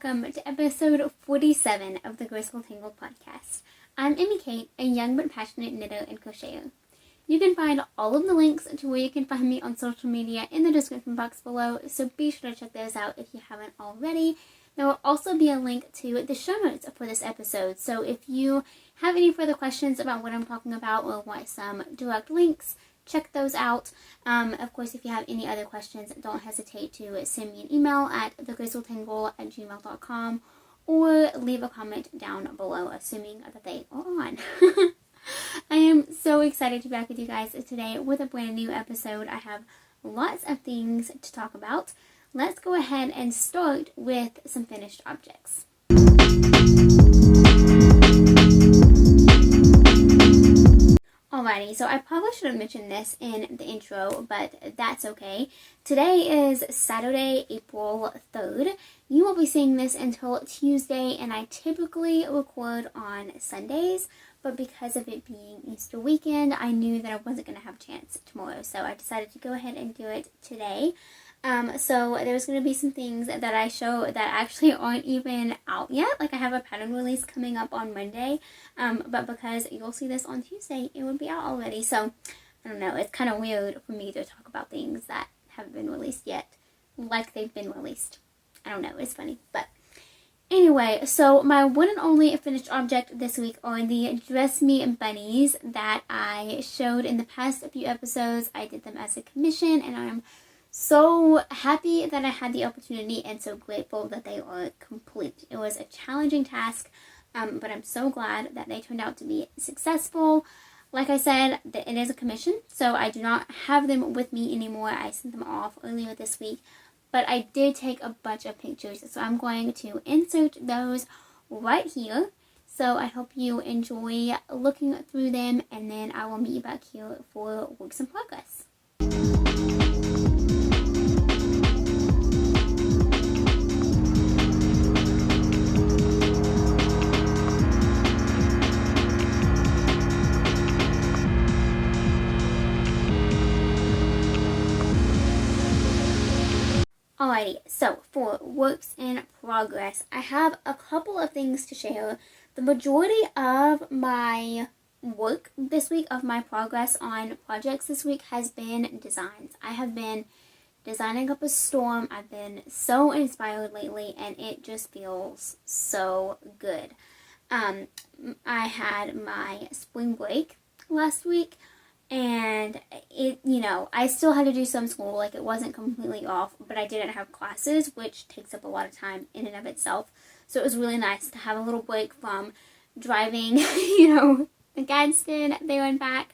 welcome to episode 47 of the Graceful Tangle podcast. I'm Amy Kate, a young but passionate knitter and crocheter. You can find all of the links to where you can find me on social media in the description box below, so be sure to check those out if you haven't already. There will also be a link to the show notes for this episode, so if you have any further questions about what I'm talking about or want some direct links, check those out. Of course, if you have any other questions, don't hesitate to send me an email at thegracefultangle@gmail.com or leave a comment down below, assuming that they are on. I am so excited to be back with you guys today with a brand new episode. I have lots of things to talk about. Let's go ahead and start with some finished objects. Alrighty, so I probably should have mentioned this in the intro, but that's okay. Today is Saturday, April 3rd. You won't be seeing this until Tuesday, and I typically record on Sundays, but because of it being Easter weekend, I knew that I wasn't going to have a chance tomorrow, so I decided to go ahead and do it today. So there's going to be some things that I show that actually aren't even out yet. Like I have a pattern release coming up on Monday, but because you'll see this on Tuesday, it would be out already. So I don't know, it's kind of weird for me to talk about things that haven't been released yet, like they've been released. I don't know, it's funny, but anyway, so my one and only finished object this week are the Dress Me bunnies that I showed in the past few episodes. I did them as a commission, and I'm so happy that I had the opportunity and so grateful that they are complete. It was a challenging task, but I'm so glad that they turned out to be successful. Like I said, it is a commission, so I do not have them with me anymore. I sent them off earlier this week, but I did take a bunch of pictures, so I'm going to insert those right here. So I hope you enjoy looking through them, and then I will meet you back here for works in progress. Alrighty, so for works in progress, I have a couple of things to share. The majority of my work this week, of my progress on projects this week, has been designs. I have been designing up a storm. I've been so inspired lately, and it just feels so good. I had my spring break last week, and it, I still had to do some school, like it wasn't completely off, but I didn't have classes, which takes up a lot of time in and of itself. So it was really nice to have a little break from driving, the Gadsden there and back,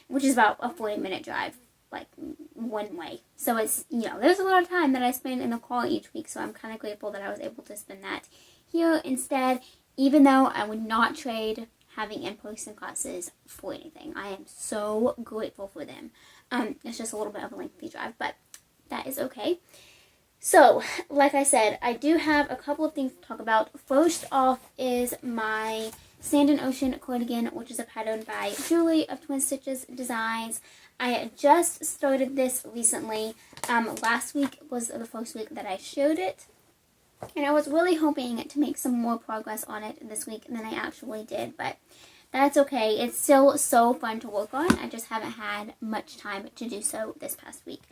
which is about a 40-minute drive, like one way. So it's, there's a lot of time that I spend in the car each week, so I'm kind of grateful that I was able to spend that here instead, even though I would not trade having in-person classes for anything. I am so grateful for them. It's just a little bit of a lengthy drive, but that is okay. So, like I said, I do have a couple of things to talk about. First off is my Sand and Ocean cardigan, which is a pattern by Julie of Twin Stitches Designs. I just started this recently. Last week was the first week that I showed it, and I was really hoping to make some more progress on it this week than I actually did, but that's okay. It's still so fun to work on. I just haven't had much time to do so this past week.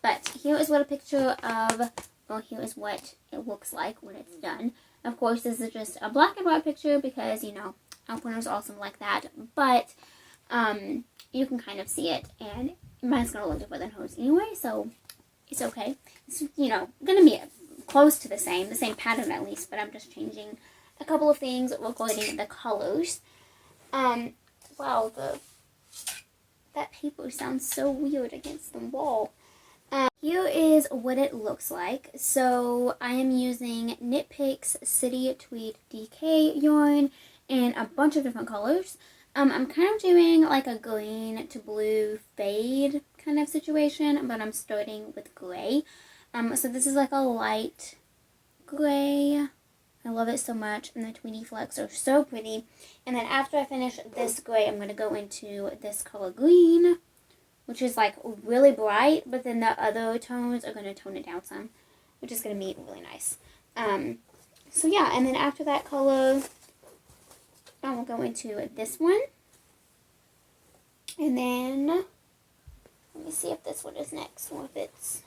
But here is what a picture of, well, here is what it looks like when it's done. Of course, this is just a black and white picture because, Alpina's awesome like that, but you can kind of see it, and mine's going to look different than hers anyway, so it's okay. It's, going to be close to the same pattern at least, but I'm just changing a couple of things regarding the colors. Wow, that paper sounds so weird against the wall. Here is what it looks like. So I am using Knit Picks City Tweed DK yarn in a bunch of different colors. I'm kind of doing like a green to blue fade kind of situation, but I'm starting with gray. So this is like a light gray. I love it so much, and the Tweety flecks are so pretty. And then after I finish this gray, I'm going to go into this color green, which is like really bright, but then the other tones are going to tone it down some, which is going to be really nice. So yeah, and then after that color, I will go into this one. And then, let me see if this one is next, or if it's,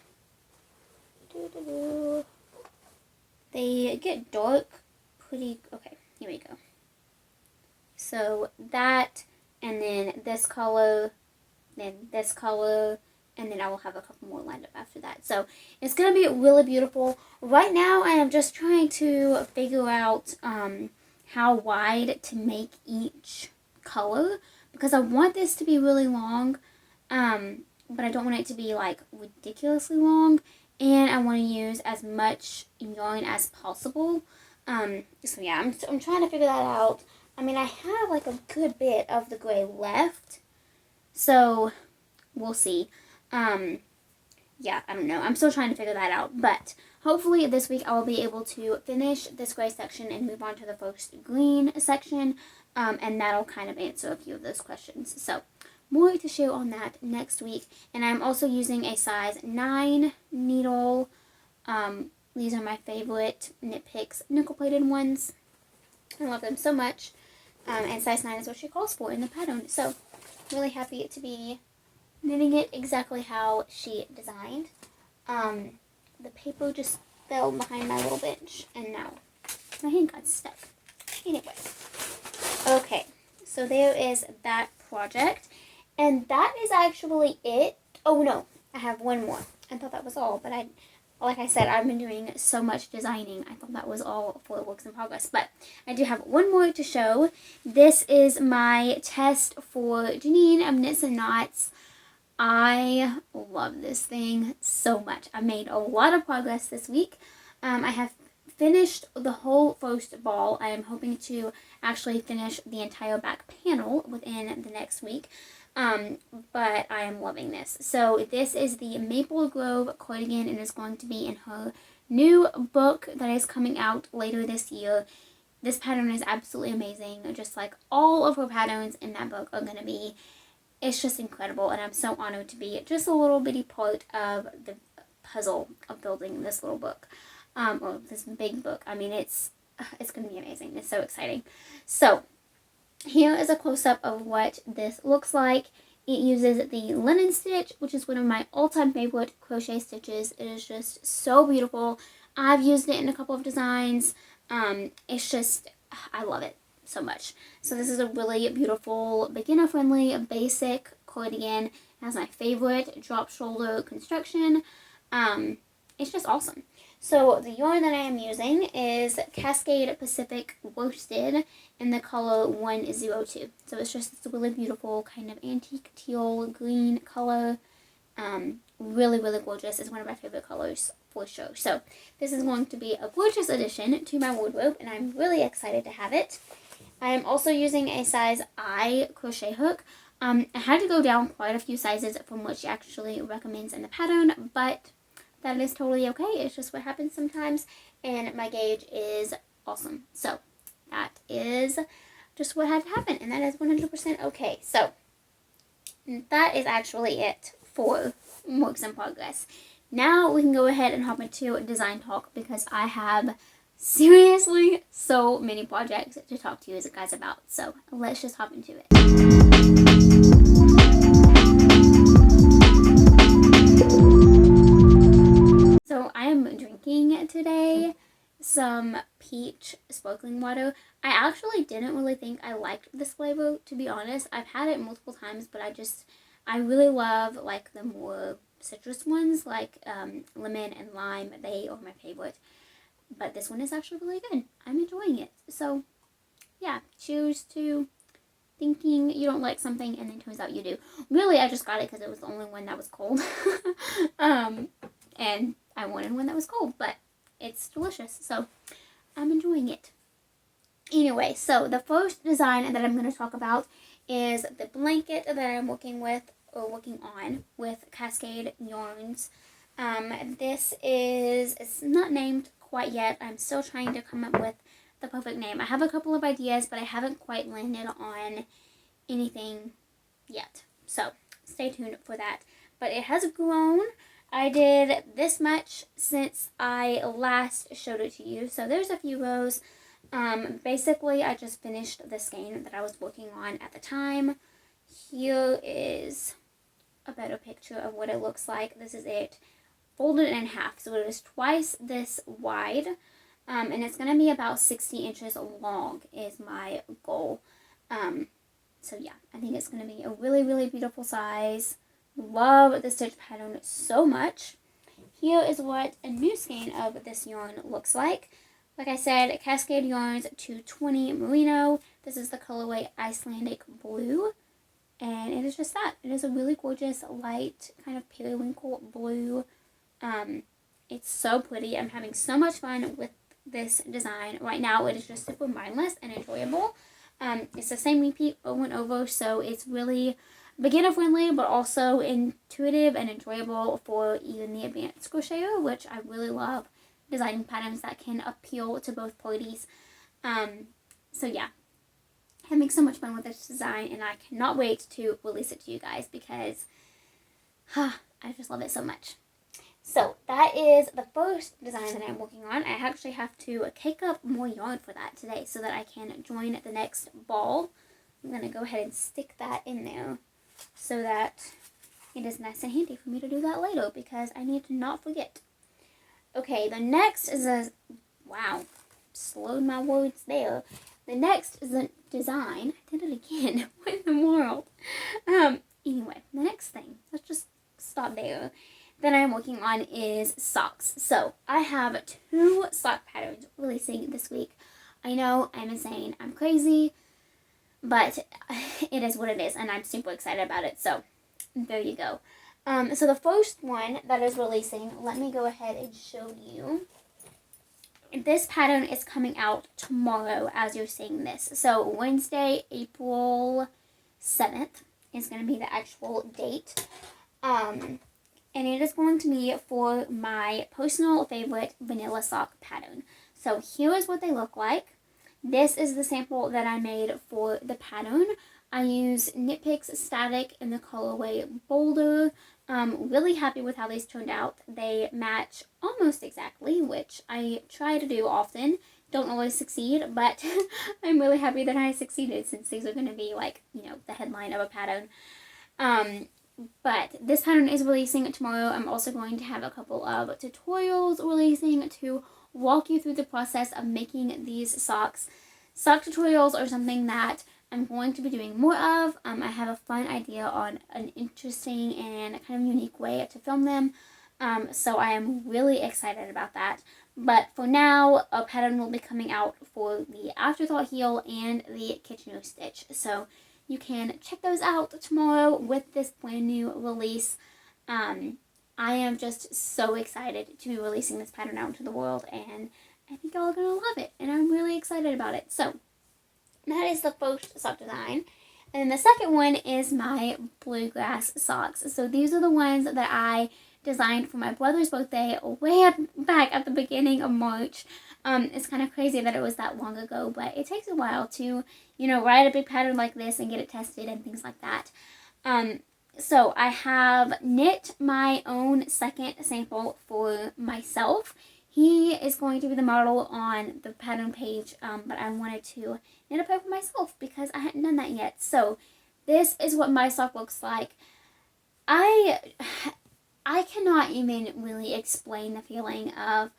they get dark pretty, okay, here we go. So that, and then this color, then this color, and then I will have a couple more lined up after that. So it's going to be really beautiful. Right now I am just trying to figure out how wide to make each color, because I want this to be really long, but I don't want it to be like ridiculously long, and I want to use as much yarn as possible. So yeah, I'm trying to figure that out. I mean, I have like a good bit of the gray left, so we'll see. Yeah, I don't know. I'm still trying to figure that out, but hopefully this week I will be able to finish this gray section and move on to the first green section, and that'll kind of answer a few of those questions. So more to share on that next week. And I'm also using a size 9 needle. These are my favorite Knit Picks nickel plated ones. I love them so much. And size 9 is what she calls for in the pattern. So really happy to be knitting it exactly how she designed. The paper just fell behind my little bench, and now my hand got stuck. Anyway, okay, so there is that project, and that is actually it. Oh no, I have one more. I thought that was all, but like I said, I've been doing so much designing. I thought that was all for works in progress, but I do have one more to show. This is my test for Janine of Knits and Knots. I love this thing so much. I made a lot of progress this week. I have finished the whole first ball. I am hoping to actually finish the entire back panel within the next week. But I am loving this. So this is the Maple Grove cardigan, and is going to be in her new book that is coming out later this year. This pattern is absolutely amazing. Just like all of her patterns in that book are going to be. It's just incredible, and I'm so honored to be just a little bitty part of the puzzle of building this little book, or this big book. I mean, it's going to be amazing. It's so exciting. So here is a close-up of what this looks like. It uses the linen stitch, which is one of my all-time favorite crochet stitches. It is just so beautiful. I've used it in a couple of designs. It's just, I love it so much. So this is a really beautiful, beginner-friendly, basic cardigan. It has my favorite drop shoulder construction. It's just awesome. So the yarn that I am using is Cascade Pacific Worsted in the color 102. So it's just this really beautiful kind of antique teal green color. Really, really gorgeous. It's one of my favorite colors for sure. So this is going to be a gorgeous addition to my wardrobe, and I'm really excited to have it. I am also using a size I crochet hook. I had to go down quite a few sizes from what she actually recommends in the pattern, but that is totally okay. It's just what happens sometimes, and my gauge is awesome. So that is just what had to happen, and that is 100% okay. So that is actually it for works in progress. Now we can go ahead and hop into design talk, because I have seriously so many projects to talk to you guys about. So let's just hop into it. So I am drinking today some peach sparkling water. I actually didn't really think I liked this flavor, to be honest. I've had it multiple times, but I really love like the more citrus ones, like lemon and lime. They are my favorite. But this one is actually really good. I'm enjoying it. So, yeah, cheers to thinking you don't like something and then turns out you do. Really, I just got it because it was the only one that was cold. And I wanted one that was cold, but it's delicious. So, I'm enjoying it. Anyway, so the first design that I'm going to talk about is the blanket that I'm working on with Cascade Yarns. This is, it's not named quite yet. I'm still trying to come up with the perfect name. I have a couple of ideas, but I haven't quite landed on anything yet. So stay tuned for that. But it has grown. I did this much since I last showed it to you. So there's a few rows. Basically, I just finished the skein that I was working on at the time. Here is a better picture of what it looks like. This is it folded in half. So it is twice this wide. And it's going to be about 60 inches long is my goal. So yeah, I think it's going to be a really, really beautiful size. Love the stitch pattern so much. Here is what a new skein of this yarn looks like. Like I said, Cascade Yarns 220 Merino. This is the colorway Icelandic Blue. And it is just that. It is a really gorgeous, light, kind of periwinkle blue. It's so pretty. I'm having so much fun with this design. Right now, it is just super mindless and enjoyable. It's the same repeat over and over, so it's really beginner friendly, but also intuitive and enjoyable for even the advanced crocheter, which I really love designing patterns that can appeal to both parties. So yeah, having so much fun with this design, and I cannot wait to release it to you guys because I just love it so much. So that is the first design that I'm working on. I actually have to cake up more yarn for that today so that I can join the next ball. I'm going to go ahead and stick that in there so that it is nice and handy for me to do that later because I need to not forget. Okay, the next is a, wow, slowed my words there. The next is a design. I did it again. What in the world? Anyway, the next thing, let's just stop there, that I'm working on is socks. So I have 2 sock patterns releasing this week. I know I'm insane, I'm crazy, but it is what it is, and I'm super excited about it. So there you go. So the first one that is releasing, let me go ahead and show you. This pattern is coming out tomorrow as you're seeing this. So Wednesday, April 7th is going to be the actual date. And it is going to be for my personal favorite vanilla sock pattern. So here is what they look like. This is the sample that I made for the pattern. I use Knit Picks Static in the colorway Boulder. Really happy with how these turned out. They match almost exactly, which I try to do often. Don't always succeed, but I'm really happy that I succeeded since these are going to be like, you know, the headline of a pattern. But this pattern is releasing tomorrow. I'm also going to have a couple of tutorials releasing to walk you through the process of making these socks. Sock tutorials are something that I'm going to be doing more of. I have a fun idea on an interesting and kind of unique way to film them. So I am really excited about that. But for now, a pattern will be coming out for the Afterthought Heel and the Kitchener Stitch. So you can check those out tomorrow with this brand new release. I am just so excited to be releasing this pattern out into the world, and I think y'all are going to love it, and I'm really excited about it. So that is the first sock design. And then the second one is my bluegrass socks. So these are the ones that I designed for my brother's birthday way back at the beginning of March. It's kind of crazy that it was that long ago, but it takes a while to, you know, write a big pattern like this and get it tested and things like that. So I have knit my own second sample for myself. He is going to be the model on the pattern page, but I wanted to knit a pair for myself because I hadn't done that yet. So this is what my sock looks like. I cannot even really explain the feeling of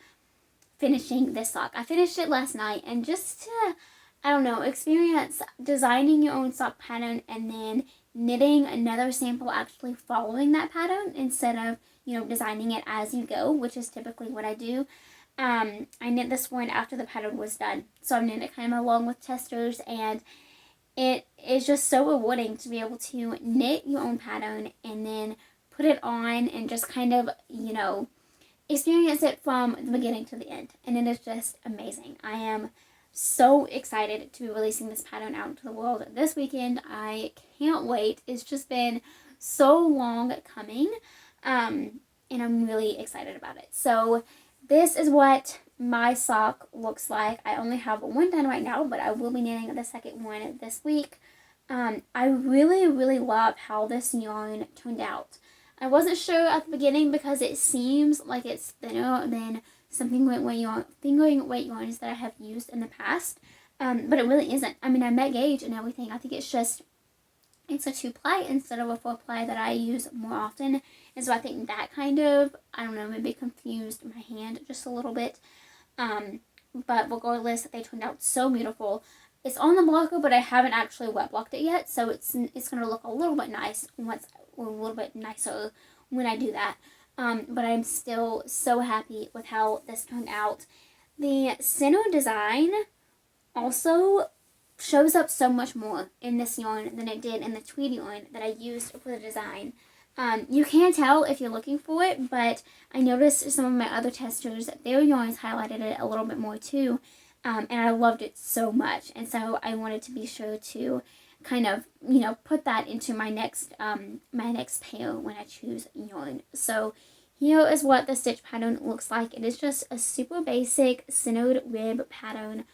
finishing this sock. I finished it last night, and just to, I don't know, experience designing your own sock pattern and then knitting another sample actually following that pattern instead of, you know, designing it as you go, which is typically what I do. I knit this one after the pattern was done. So I knit it kind of along with testers, and it is just so rewarding to be able to knit your own pattern and then put it on and just kind of, you know, experience it from the beginning to the end. And it is just amazing. I am so excited to be releasing this pattern out into the world this weekend. I can't wait. It's just been so long coming, and I'm really excited about it. So this is what my sock looks like. I only have one done right now, but I will be knitting the second one this week. I really, really love how this yarn turned out. I wasn't sure at the beginning because it seems like it's thinner than some fingering weight yarns that I have used in the past, but it really isn't. I mean, I met gauge and everything. I think it's a 2-ply instead of a 4-ply that I use more often, and so I think that kind of, I don't know, maybe confused my hand just a little bit. But regardless, they turned out so beautiful. It's on the blocker, but I haven't actually wet blocked it yet, so it's gonna look a little bit nicer when I do that. But I'm still so happy with how this turned out. The center design also shows up so much more in this yarn than it did in the tweed yarn that I used for the design. You can tell if you're looking for it, but I noticed some of my other testers, their yarns highlighted it a little bit more too, and I loved it so much, and so I wanted to be sure to kind of, put that into my next pair when I choose yarn. So here is what the stitch pattern looks like. It is just a super basic centered rib pattern,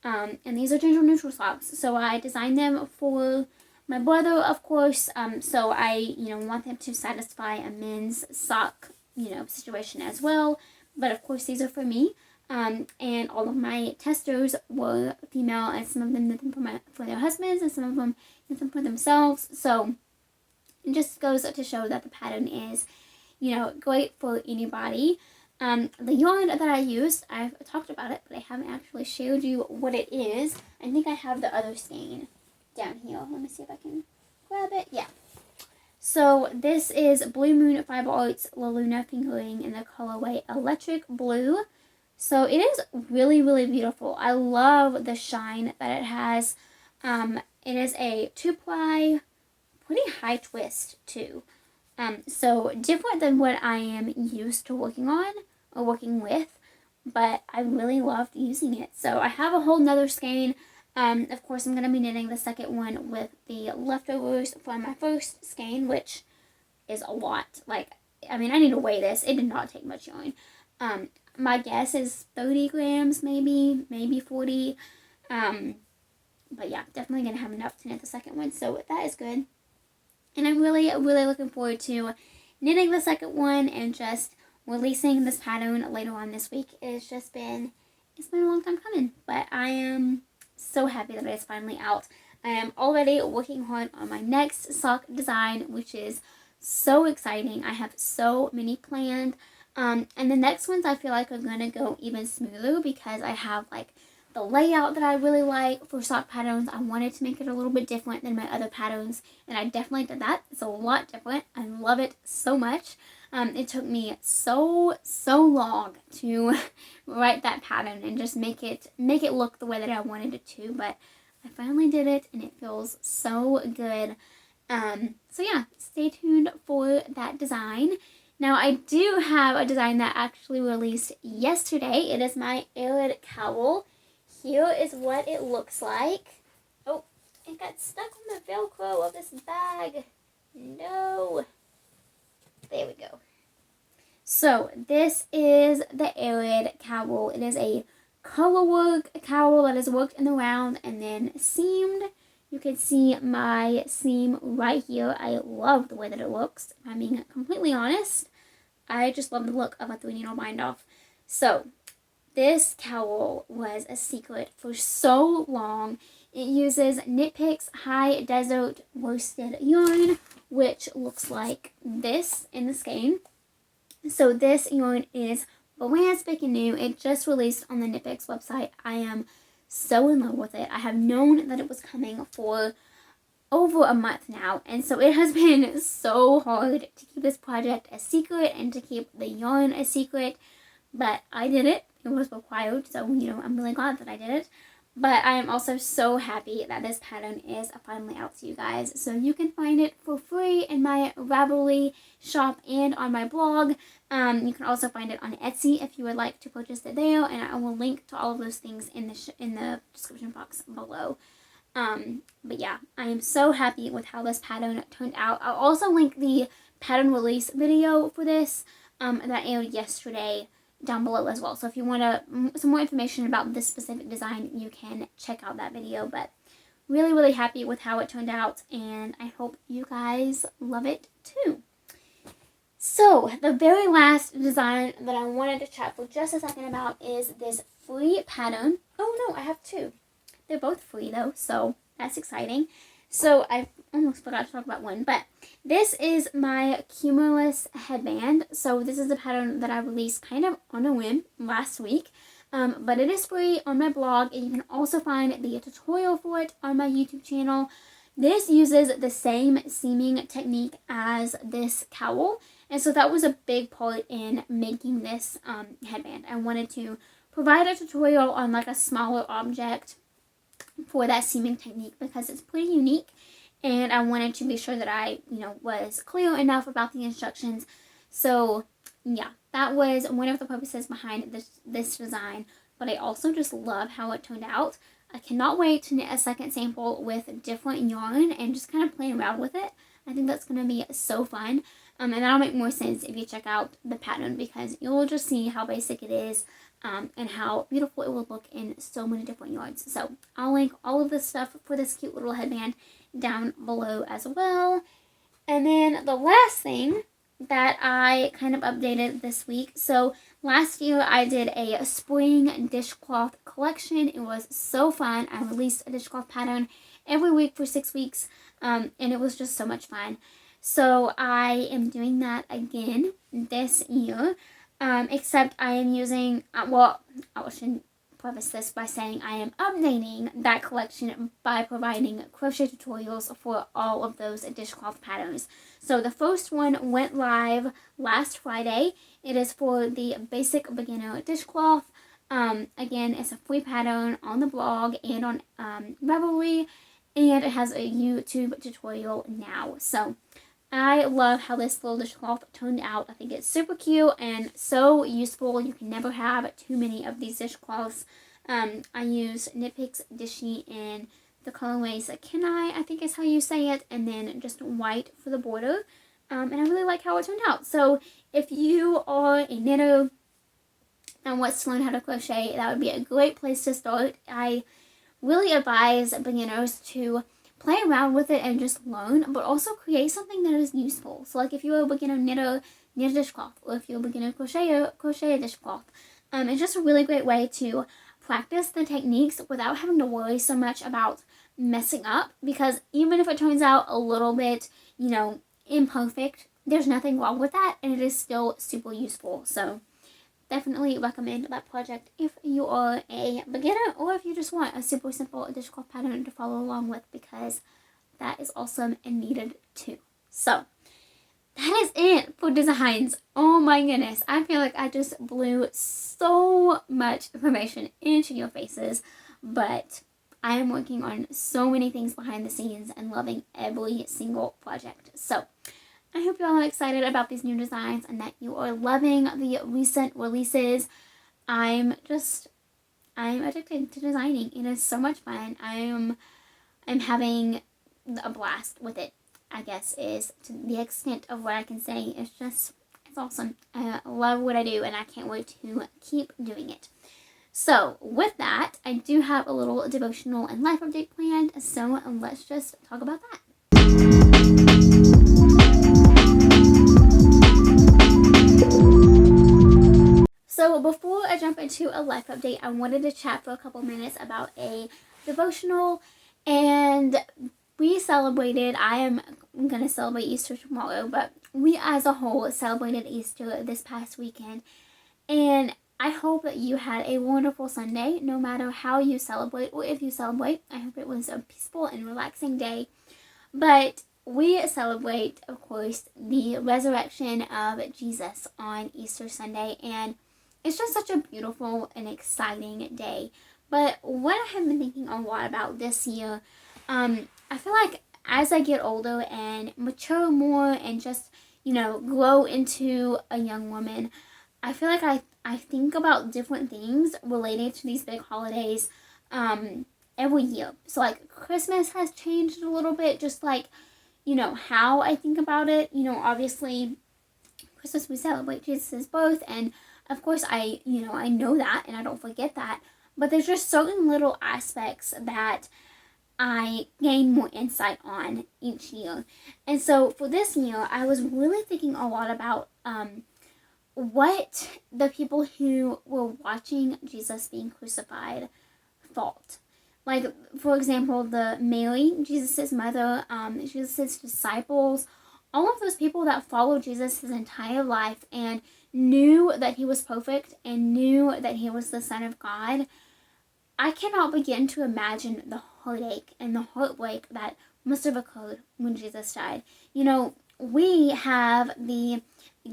and these are gender neutral socks. So I designed them for my brother, of course, so I, want them to satisfy a men's sock, situation as well. But of course, these are for me. And all of my testers were female, and some of them knit them for their husbands, and some of them knit them for themselves. So it just goes to show that the pattern is, great for anybody. The yarn that I used, I've talked about it, but I haven't actually showed you what it is. I think I have the other skein down here. Let me see if I can grab it. Yeah. So this is Blue Moon Fiber Arts La Luna fingering in the colorway Electric Blue. So it is really, really beautiful. I love the shine that it has. It is a 2-ply, pretty high twist too. So different than what I am used to working on or working with, but I really loved using it. So I have a whole nother skein. Of course, I'm going to be knitting the second one with the leftovers from my first skein, which is a lot. I need to weigh this. It did not take much yarn. My guess is 30 grams, maybe 40. But yeah, definitely going to have enough to knit the second one, so that is good. And I'm really, really looking forward to knitting the second one and just releasing this pattern later on this week. It's been a long time coming, but I am so happy that it's finally out. I am already working hard on my next sock design, which is so exciting. I have so many planned. And the next ones I feel like are going to go even smoother because I have the layout that I really like for sock patterns. I wanted to make it a little bit different than my other patterns, and I definitely did that. It's a lot different. I love it so much. It took me so long to write that pattern and just make it look the way that I wanted it to, but I finally did it and it feels so good. So yeah, stay tuned for that design. Now I do have a design that actually released yesterday. It is my Arid cowl. Here is what it looks like. Oh, it got stuck on the Velcro of this bag. No. There we go. So this is the Arid cowl. It is a colorwork cowl that is worked in the round and then seamed. You can see my seam right here. I love the way that it looks, if I'm being completely honest. I just love the look of a 3-needle bind off. So this cowl was a secret for so long. It uses Knit Picks High Desert worsted yarn, which looks like this in the skein. So this yarn is brand spanking new. It just released on the Knit Picks website. I am so in love with it. I have known that it was coming for over a month now, and so it has been so hard to keep this project a secret and to keep the yarn a secret, but I did it. It was required, so I'm really glad that I did it. But I am also so happy that this pattern is finally out to you guys. So you can find it for free in my Ravelry shop and on my blog. You can also find it on Etsy if you would like to purchase it there, and I will link to all of those things in the description box below. But yeah, I am so happy with how this pattern turned out. I'll also link the pattern release video for this that aired yesterday down below as well. So if you want some more information about this specific design, you can check out that video. But really, really happy with how it turned out, and I hope you guys love it too. So the very last design that I wanted to chat for just a second about is this free pattern. Oh no, I have two. They're both free though, so that's exciting. So I almost forgot to talk about one, but this is my Cumulus headband. So this is a pattern that I released kind of on a whim last week. But it is free on my blog, and you can also find the tutorial for it on my YouTube channel. This uses the same seaming technique as this cowl, and so that was a big part in making this headband. I wanted to provide a tutorial on like a smaller object for that seaming technique because it's pretty unique, and I wanted to be sure that I, was clear enough about the instructions. So yeah, that was one of the purposes behind this design, but I also just love how it turned out. I cannot wait to knit a second sample with different yarn and just kind of play around with it. I think that's going to be so fun. And that'll make more sense if you check out the pattern, because you'll just see how basic it is and how beautiful it will look in so many different yarns. So I'll link all of this stuff for this cute little headband down below as well. And then the last thing that I kind of updated this week. So last year I did a spring dishcloth collection. It was so fun. I released a dishcloth pattern every week for 6 weeks, and it was just so much fun. So I am doing that again this year, except I am using, I should preface this by saying I am updating that collection by providing crochet tutorials for all of those dishcloth patterns. So the first one went live last Friday. It is for the basic beginner dishcloth. Again, it's a free pattern on the blog and on Ravelry, and it has a YouTube tutorial now. So I love how this little dishcloth turned out. I think it's super cute and so useful. You can never have too many of these dishcloths. I use Knit Picks Dishy in the colorways Kenai, I think is how you say it, and then just white for the border. And I really like how it turned out. So if you are a knitter and wants to learn how to crochet, that would be a great place to start. I really advise beginners to play around with it and just learn, but also create something that is useful. So like if you're a beginner knitter, knit a dishcloth, or if you're a beginner crocheter, crochet a dishcloth. It's just a really great way to practice the techniques without having to worry so much about messing up, because even if it turns out a little bit, imperfect, there's nothing wrong with that, and it is still super useful. So definitely recommend that project if you are a beginner, or if you just want a super simple dishcloth pattern to follow along with, because that is awesome and needed too. So that is it for designs. Oh my goodness, I feel like I just blew so much information into your faces, but I am working on so many things behind the scenes and loving every single project. So I hope you all are excited about these new designs and that you are loving the recent releases. I'm addicted to designing. It is so much fun. I'm having a blast with it, I guess, is to the extent of what I can say. It's awesome. I love what I do, and I can't wait to keep doing it. So with that, I do have a little devotional and life update planned, so let's just talk about that. So before I jump into a life update, I wanted to chat for a couple minutes about a devotional, and we celebrated, I am going to celebrate Easter tomorrow, but we as a whole celebrated Easter this past weekend, and I hope that you had a wonderful Sunday, no matter how you celebrate, or if you celebrate. I hope it was a peaceful and relaxing day. But we celebrate, of course, the resurrection of Jesus on Easter Sunday, and it's just such a beautiful and exciting day. But what I have been thinking a lot about this year, I feel like as I get older and mature more and just, grow into a young woman, I feel like I think about different things related to these big holidays every year. So like Christmas has changed a little bit, just like, how I think about it. Obviously Christmas we celebrate Jesus' birth, and of course I know that and I don't forget that, but there's just certain little aspects that I gain more insight on each year. And so for this year, I was really thinking a lot about what the people who were watching Jesus being crucified thought. Like, for example, the Mary, Jesus' mother, Jesus' disciples, all of those people that followed Jesus his entire life and knew that he was perfect and knew that he was the Son of God. I cannot begin to imagine the heartache and the heartbreak that must have occurred when Jesus died. You know, we have the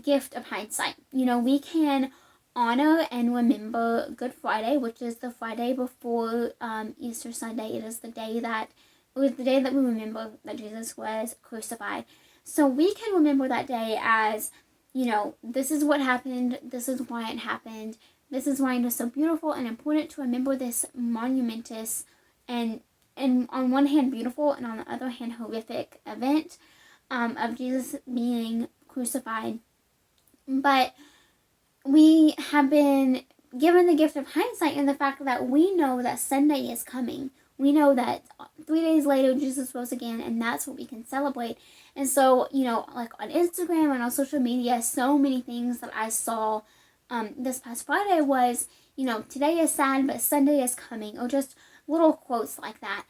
gift of hindsight. You know, we can honor and remember Good Friday, which is the Friday before Easter Sunday. It was the day that we remember that Jesus was crucified. So we can remember that day as, you know, this is what happened, this is why it happened, this is why it is so beautiful and important to remember this monumentous and on one hand beautiful and on the other hand horrific event of Jesus being crucified. But we have been given the gift of hindsight in the fact that we know that Sunday is coming. We know that 3 days later Jesus rose again, and that's what we can celebrate. And so, you know, like on Instagram and on social media, so many things that I saw this past Friday was, you know, today is sad, but Sunday is coming, or just little quotes like that.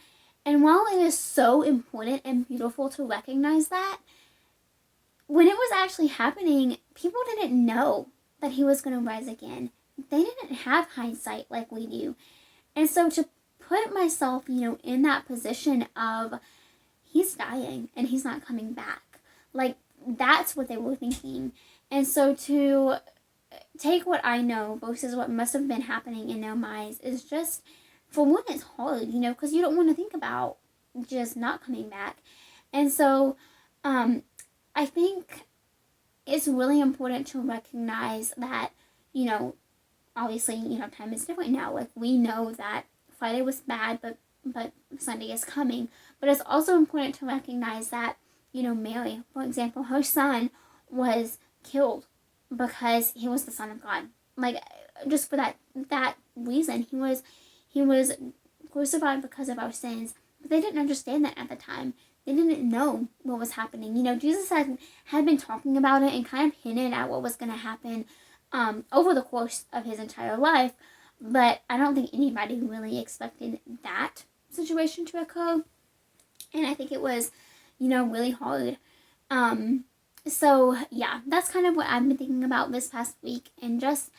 And while it is so important and beautiful to recognize that, when it was actually happening, people didn't know that he was going to rise again. They didn't have hindsight like we do. And so to put myself, you know, in that position of he's dying and he's not coming back, like that's what they were thinking. And so to take what I know versus what must have been happening in their minds is just, for one, it's hard, you know, because you don't want to think about just not coming back. And so I think it's really important to recognize that, you know, obviously, you know, time is different now. Like, we know that Friday was bad, but Sunday is coming. But it's also important to recognize that, you know, Mary, for example, her son was killed because he was the Son of God. Like, just for that reason, he was crucified because of our sins. But they didn't understand that at the time. They didn't know what was happening. You know, Jesus had been talking about it and kind of hinted at what was going to happen over the course of his entire life. But I don't think anybody really expected that situation to occur. And I think it was, you know, really hard. So, yeah, that's kind of what I've been thinking about this past week. And just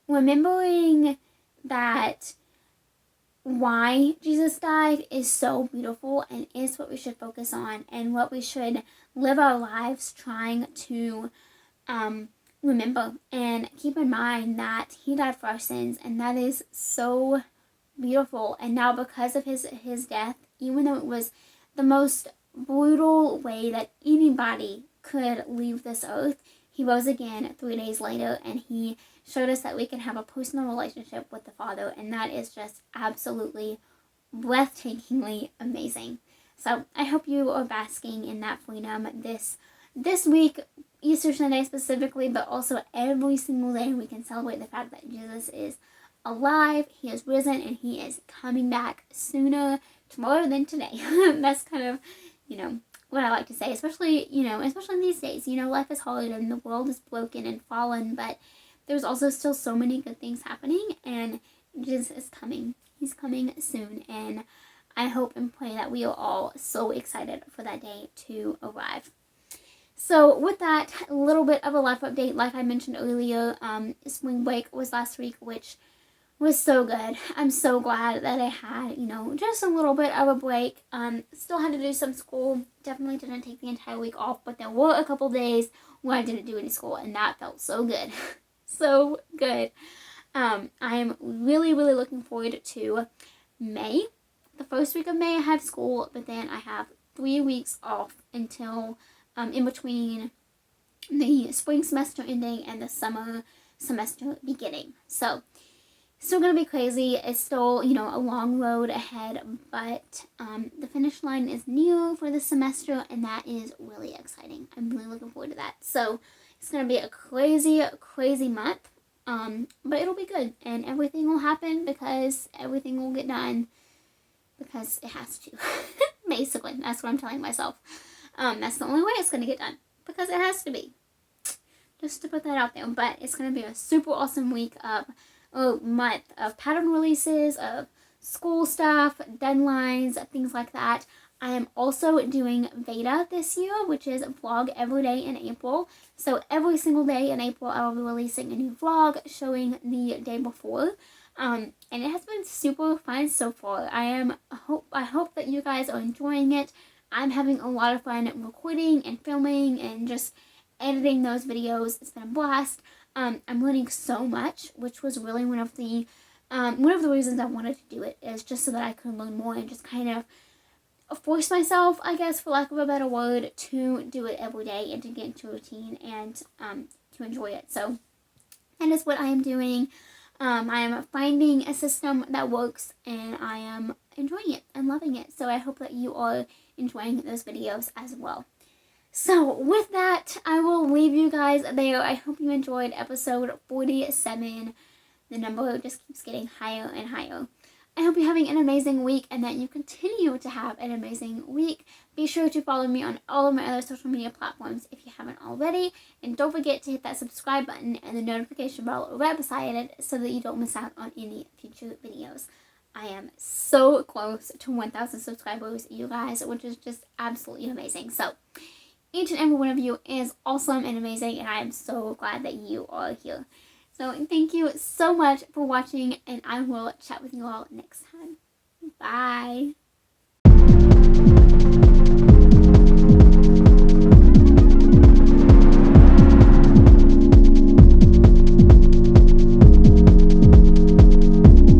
remembering that why Jesus died is so beautiful and is what we should focus on and what we should live our lives trying to remember and keep in mind that he died for our sins, and that is so beautiful. And now because of his death, even though it was the most brutal way that anybody could leave this earth, he rose again 3 days later, and he showed us that we can have a personal relationship with the Father, and that is just absolutely breathtakingly amazing. So I hope you are basking in that freedom this week, Easter Sunday specifically, but also every single day we can celebrate the fact that Jesus is alive, he is risen, and he is coming back sooner tomorrow than today. That's kind of, you know, what I like to say, especially in these days. You know, life is hard and the world is broken and fallen, but there's also still so many good things happening, and Jesus is coming. He's coming soon, and I hope and pray that we are all so excited for that day to arrive. So with that, a little bit of a life update. Like I mentioned earlier, spring break was last week, which was so good. I'm so glad that I had, you know, just a little bit of a break. Still had to do some school. Definitely didn't take the entire week off, but there were a couple days where I didn't do any school, and that felt so good. So good. I am really, really looking forward to May. The first week of May I have school, but then I have 3 weeks off until in between the spring semester ending and the summer semester beginning. So still gonna be crazy. It's still, you know, a long road ahead, but the finish line is near for the semester, and that is really exciting. I'm really looking forward to that. So it's gonna be a crazy, crazy month, but it'll be good, and everything will happen because everything will get done because it has to. Basically, that's what I'm telling myself. That's the only way it's going to get done, because it has to be. Just to put that out there. But it's going to be a super awesome week of, month of pattern releases, of school stuff, deadlines, things like that. I am also doing Veda this year, which is vlog every day in April. So every single day in April, I will be releasing a new vlog showing the day before. And it has been super fun so far. I hope that you guys are enjoying it. I'm having a lot of fun recording and filming and just editing those videos. It's been a blast. I'm learning so much, which was really one of the reasons I wanted to do it, is just so that I could learn more and just kind of force myself, I guess, for lack of a better word, to do it every day and to get into a routine and to enjoy it. So that is what I am doing. I am finding a system that works, and I am enjoying it and loving it. So I hope that you are enjoying those videos as well. So with that, I will leave you guys there. I hope you enjoyed episode 47. The number just keeps getting higher and higher. I hope you're having an amazing week and that you continue to have an amazing week. Be sure to follow me on all of my other social media platforms if you haven't already. And don't forget to hit that subscribe button and the notification bell right beside it so that you don't miss out on any future videos. I am so close to 1,000 subscribers, you guys, which is just absolutely amazing. So each and every one of you is awesome and amazing, and I am so glad that you are here. So thank you so much for watching, and I will chat with you all next time. Bye.